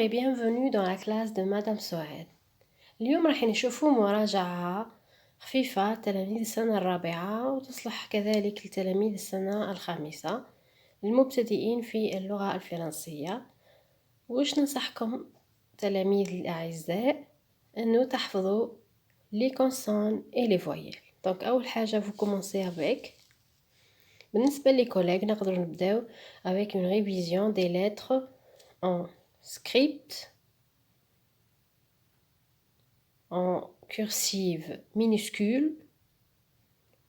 et bienvenue dans la classe de Madame Souad. اليوم راح نشوفوا مراجعة خفيفة تلاميذ السنة الرابعة وتصلح كذلك لتلاميذ السنة الخامسة المبتدئين في اللغة الفرنسية. وش ننصحكم تلاميذ الأعزاء أنه تحفظوا les consonnes et les voyelles. Donc أول حاجة vous commencez avec. بالنسبة لي collègues نقدر نبداو avec une révision des lettres en script, en cursive minuscule.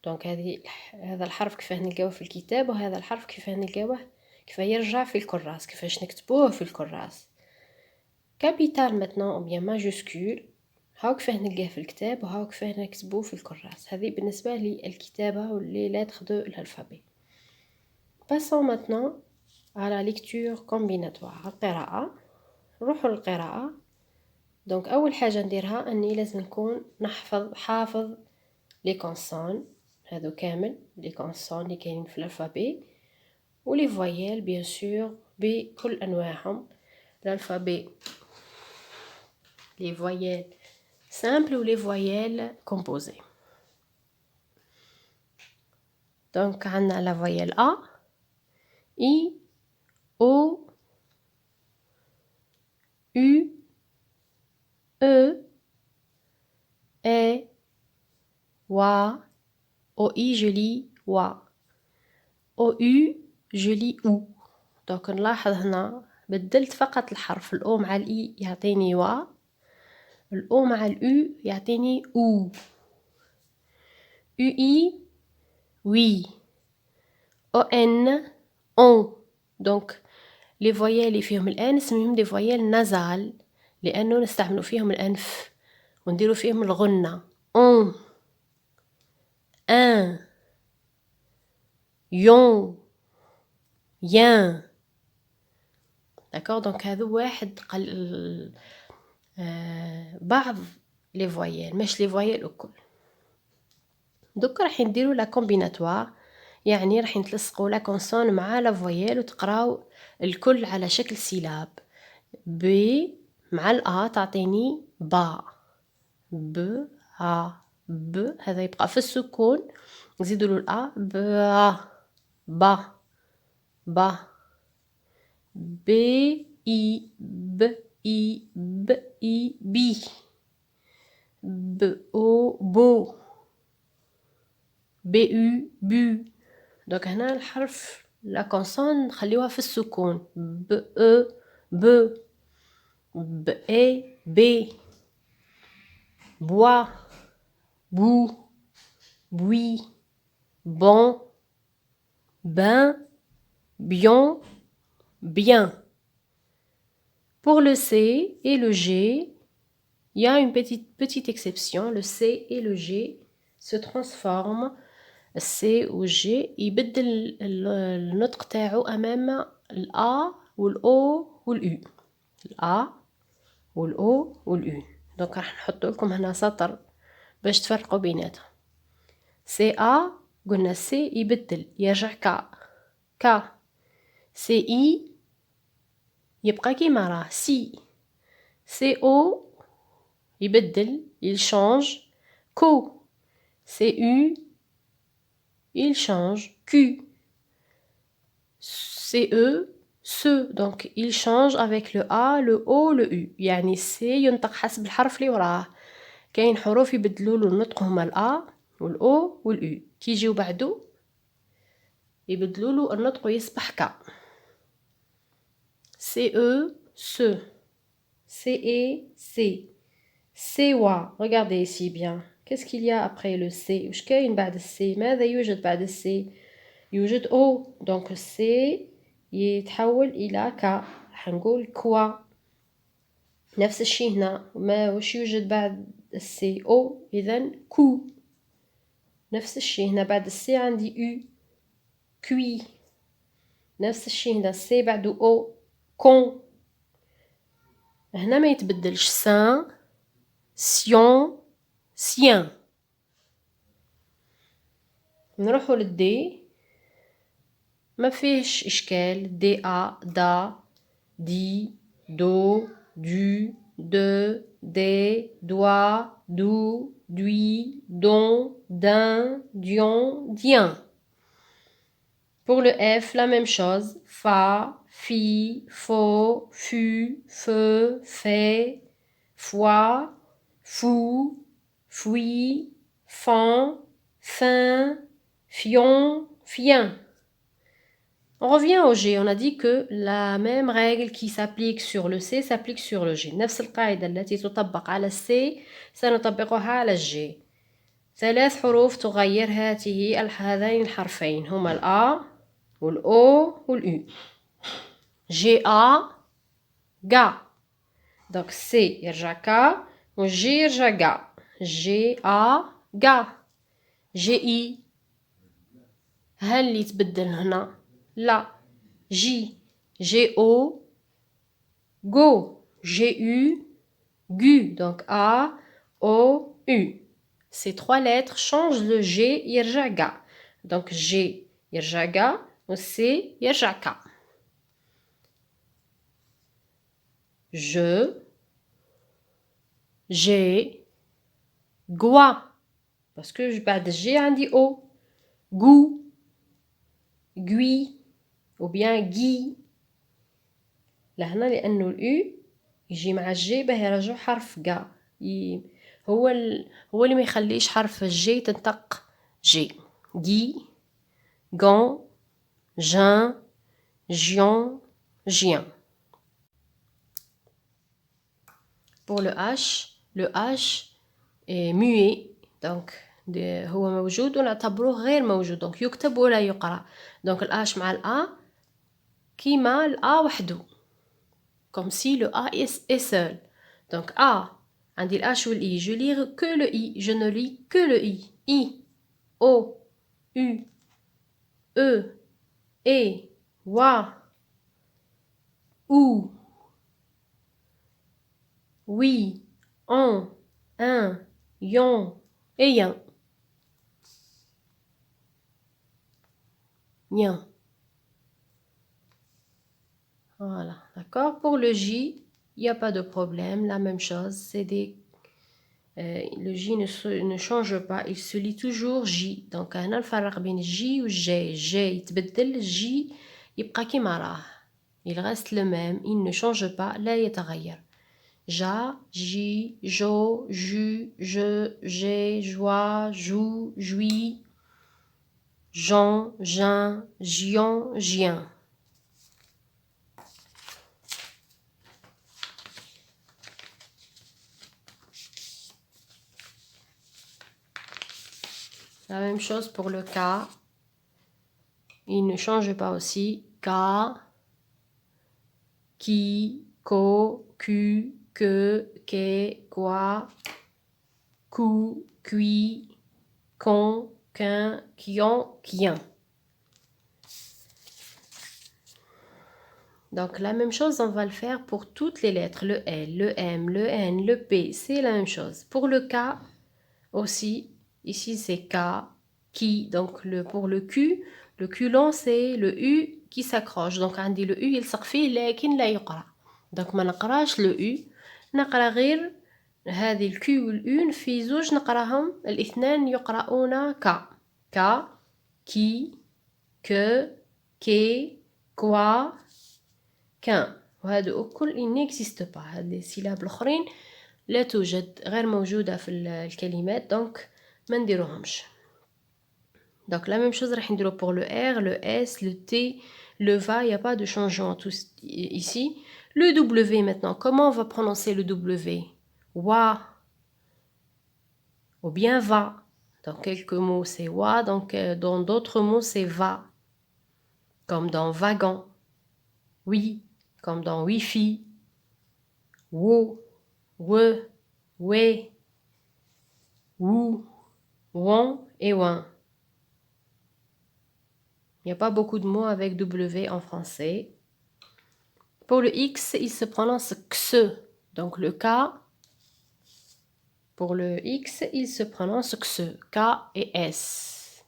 دونك هذا الحرف كيفاه نلقاوه في الكتاب وهذا الحرف كيفاه نلقاوه كيفاه يرجع في الكراس كيفاش نكتبوه في الكراس. كابيتال ماتنون او بيان ماجوسكول هاو كيفاه نلقاه في الكتاب وهاو كيفاه نكتبوه في الكراس. هذه بالنسبة للكتابة ولي لتر دو الالفابي. Passons maintenant à la lecture combinatoire, القراءة. نروحوا للقراءة. دونك أول حاجة نديرها أني لازم نكون حافظ لي كونسون هذو كامل لي كونسون اللي كاينين في الألفابي ولي فويال بيان سور بكل أنواعهم. الألفابي لي فويال سامبل ولي فويال كومبوزي. دونك عندنا لا فويال أ I, O, U, E, E, wa, OI je lis wa, OU je lis ou. دونك نلاحظ هنا بدلت فقط الحرف الأو مع الإي يعطيني وا، الأو مع الأو يعطيني أو. UI oui، ON on. دونك لي فويال اللي فيهم الان نسميهم دي فويال نازال لانه نستعملوا فيهم الانف ونديروا فيهم الغنة. اون، ان، يون، يان. داكور دونك هذو واحد بعض لي فويال مش لي فويال الكل. دوك راح نديروا لا كومبيناتوار، يعني راح نتلصقوا لا كونسون مع لا فويال وتقراو الكل على شكل سيلاب. ب مع الأ تعطيني با، ب ا ب، هذا يبقى في السكون نزيدوا له الأ با با با. ب اي ب اي ب اي بي، ب او بو، ب او بو. دونك هنا الحرف لا كونسون نخليوها في السكون. ب او ب، ب اي بي، بوا بو، بوي bon, ben, bien, bien. Pour le C et le G, il y a une petite exception. Le C et le G se transforment. C ou G يبدل النطق تاعو أمام الأ والأو والأو. الأ والأو والأو. دونك راح نحط لكم هنا سطر باش تفرقوا بيناتهم. سي أ قلنا سي يبدل يرجع كا كا. سي إي يبقى كيما راه سي. سي أو يبدل il change كو. سي أو il change كو. سي أو سو. دونك il change avec le A, le O, le U. يعني سي ينطق حسب الحرف اللي وراه. كاين حروف يبدلوا له النطق هما الأ والأو والأو كي يجيو بعدو يبدلوا له النطق ويصبح كا. سي او سو. سي اي سي. سي وا. regardez ici bien. qu'est-ce qu'il y a après le C؟ وش كاين بعد السي؟ ماذا يوجد بعد السي؟ يوجد او. دونك السي يتحول الى كا حنقول كوا. نفس الشيء هنا ما وش يوجد بعد السي؟ او. اذا كو. نفس الشيء هنا بعد السي عندي او كوي. نفس الشيء هنا السي بعده او كون. هنا ما يتبدلش سان سيون سيان. نروحوا للدي ما فيهش اشكال. دي ا دا دي دو du, de, des, doit, d'où, d'ui, dont, d'un, dion, dien. Pour le F, la même chose. Fa, fi, fo, fu, feu, fait, foi, fou, fui, fan, fin, fion, fien. On revient au G. On a dit que la même règle qui s'applique sur le C s'applique sur le G. نفس القاعدة التي تطبق على الC سنطبقها على الجي. 3 حروف تغير هذين الحرفين هما الأ والأو والأو. جي أ جا. دونك سي يرجع كا والجي يرجع جا. جي أ جا. جي إي. هل اللي يتبدل هنا؟ لا. جي. جي أو go. J'ai eu gu. Donc A, O, U. Ces 3 lettres changent le G يرجع ga. Donc G يرجع ga و C يرجع ka. Je, j'ai, gua. Parce que بعد G عندي O. Gou, gui ou bien gui. لهنا لأنه الأو يجي مع الجي باه يرجعو حرف قا. هو اللي ما يخليش حرف الجي تنطق جي. جي غون جان جيون جيان. Pour le H est muet. Donc هو موجود ونعتبروه غير موجود. Donc يكتب ولا يقرأ. Donc الH مع الأ كيما الأ وحده. Comme si le A est seul. Donc A, عندي le H ou le I. Je lis que le I. Je ne lis que le I. I, O, U, E, E, Wa, Ou, Oui, On, Un, Yon et Yen. Nien. Voilà, d'accord. Pour le J, il n'y a pas de problème. La même chose, c'est le J ne change pas, il se lit toujours J. Donc هنا نفرق بين J و J. J يتبدل J يبقى كيما راه. Il reste le même, il ne change pas, لا يتغير. Ja, J, Jo, Ju, Je, J'ai, Joie, Jou, Jouis, Jean, Jean, Jion, Jien. La même chose pour le K. Il ne change pas aussi. K, qui, ko, ku, que, que, quoi, ku, qui, con, qu'un, quion, quien. Donc la même chose, on va le faire pour toutes les lettres. Le L, le M, le N, le P, c'est la même chose. Pour le K aussi, ici c'est K, qui. Donc pour le Q long c'est le U qui s'accroche. Donc on dit le U يلصق فيه لكن لا يقرأ. Donc ما نقراش le U. نقرأ غير هذه ال Q وال U في زوج نقراهم الاثنان يقرؤون K. K, qui, que, que, quoi, qu'un. وهذا الكل il n'existe pas. هذه السلاب الآخرين لا توجد غير موجودة في الكلمات دونك ما نديروهمش. Donc la même chose راح نديرو pour le R, le S, le T, le VA, il n'y a pas de changement tout ici. Le W maintenant, comment on va prononcer le W? Wa ou bien va. Dans quelques mots c'est wa, donc dans d'autres mots c'est va. Comme dans wagon. Oui, comme dans Wi-Fi. Wo, we, we, wou, won et wan. Il n'y a pas beaucoup de mots avec W en français. Pour le X, il se prononce xe. Donc le K, pour le X, il se prononce xe. K et S.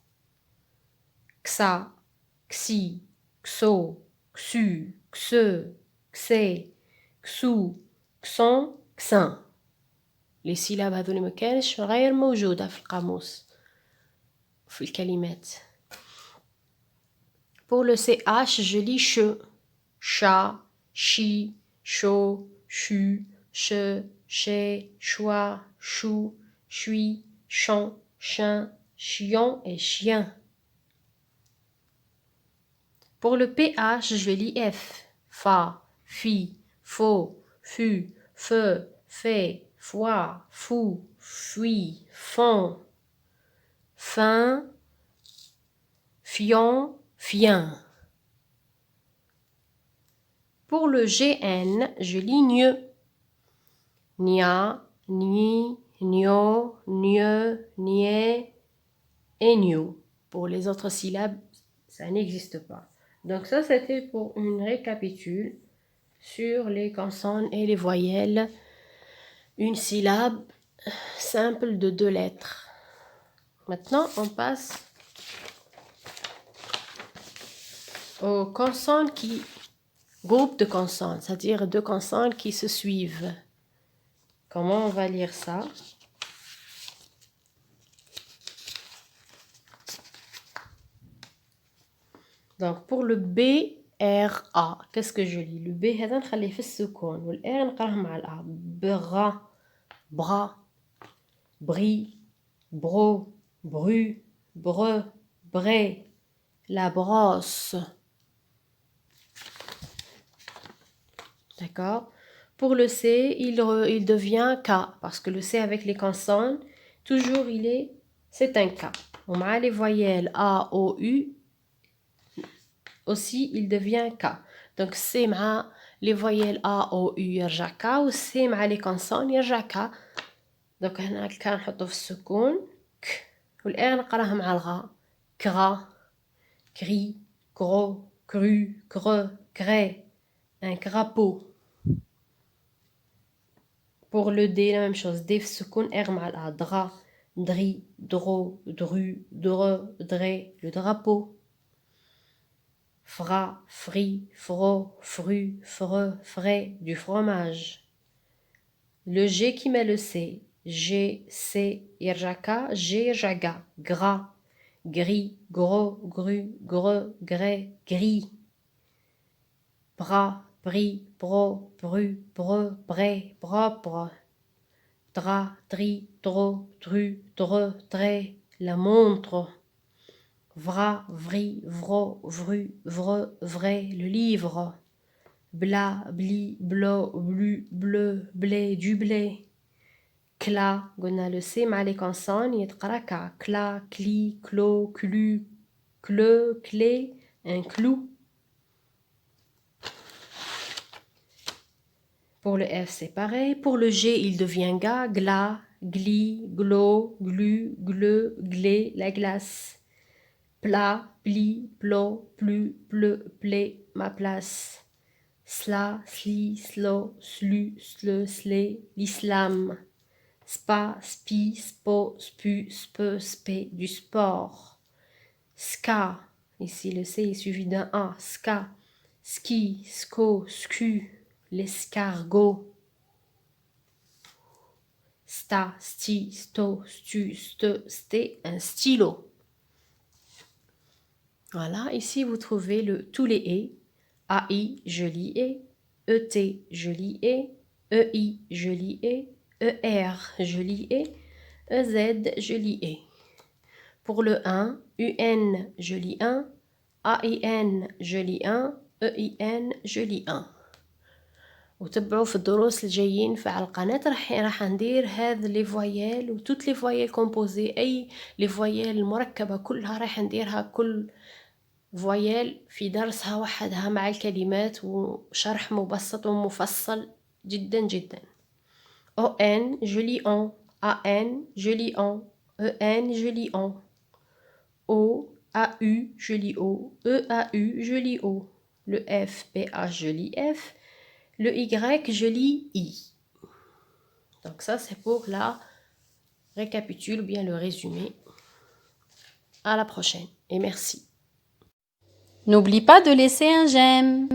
Xa, xi, xo, xu, xe, xe, xu, كسون كسان. لي سيلاب هذول ما كانش غير موجودة في القاموس في الكلمات. Pour le CH, je lis che, chat, chi, chaud, chu, che, chez, choix, chou, chui, chant, chien, chion et chien. Pour le PH, je lis F, fa, fi, faux, fu, feu, fait, foire, fou, fui, fond, fin, fion, fien. Pour le GN, je lis gne, nia, ni, nio, nieu, niais et niou. Pour les autres syllabes, ça n'existe pas. Donc ça, c'était pour une récapitule sur les consonnes et les voyelles. Une syllabe simple de 2 lettres. Maintenant, on passe aux consonnes qui... Groupe de consonnes, c'est-à-dire 2 consonnes qui se suivent. Comment on va lire ça? Donc pour le B, R, A, qu'est-ce que je lis? Le B هذا نخليه في السكون والR نقراه مع الA. Bras, bras, bris, bro, bru, breu, bré, la brosse. D'accord? Pour le C, il devient K, parce que le C avec les consonnes, toujours c'est un K. On a les voyelles A, O, U, aussi il devient K. Donc C مع les voyelles A, O, U يرجع K, و C مع les consonnes يرجع K. Donc هنا الك نحطه في السكون ك، والR نقراه مع الغاء كرا، كري، كرو، كرو، كرو، كري، un crapaud. Pour le D, la même chose. D في السكون R مع الA. Dra, dri, dro, dru, dre, dre, le drapeau. Fra, fri, fro, fru, freux, frais, du fromage. Le G qui met le C. G, C, irjaka, G, jaga. Gras, gris, gros, gru, greux, grès, gris. Bras, bris, bro, bru, breu, bré, propre. Dra, dri, dro, dru, dre, dre, la montre. Vra, vri, vro, vru, vreux, vrai, le livre. Bla, bli, blo, blu, bleu, blé, du blé. Cla, قلنا le C مع les consonnes يتقرا كا. Cla, cli, clo, clu, cleu, clé, un clou. Pour le F, c'est pareil. Pour le G, il devient ga, gla, gli, glo, glu, gleu, glé, la glace. Plat, pli, plo, plu, pleu, plé, ma place. Sla, sli, slo, slu, sle, slé, l'islam. Spa, spi, spo, spu, spe, spé, du sport. Ska, ici le C est suivi d'un A. Ska, ski, sco, scu, l'escargot. Sta, sti, sto, stu, ste, sté, un stylo. Voilà, ici vous trouvez tous les E. AI, joli E. ET, joli E. EI, joli E. ER, joli E. EZ, joli E. Pour le 1, UN, joli 1. AIN, joli 1. EIN, joli 1. وتبعوا في الدروس الجايين في القناة راح ندير هذا لي فويال وتوت لي فويال كومبوزي اي لي فويال المركبة كلها راح نديرها كل فويال في درسها وحدها مع الكلمات وشرح مبسط ومفصل جدا جدا. ON je lis on, AN je lis on, EN je lis on, O AU je lis O, EAU je lis O, le F PH je lis F, le Y je lis I. Donc ça c'est pour la récapitule ou bien le résumé. À la prochaine et merci. N'oublie pas de laisser un j'aime.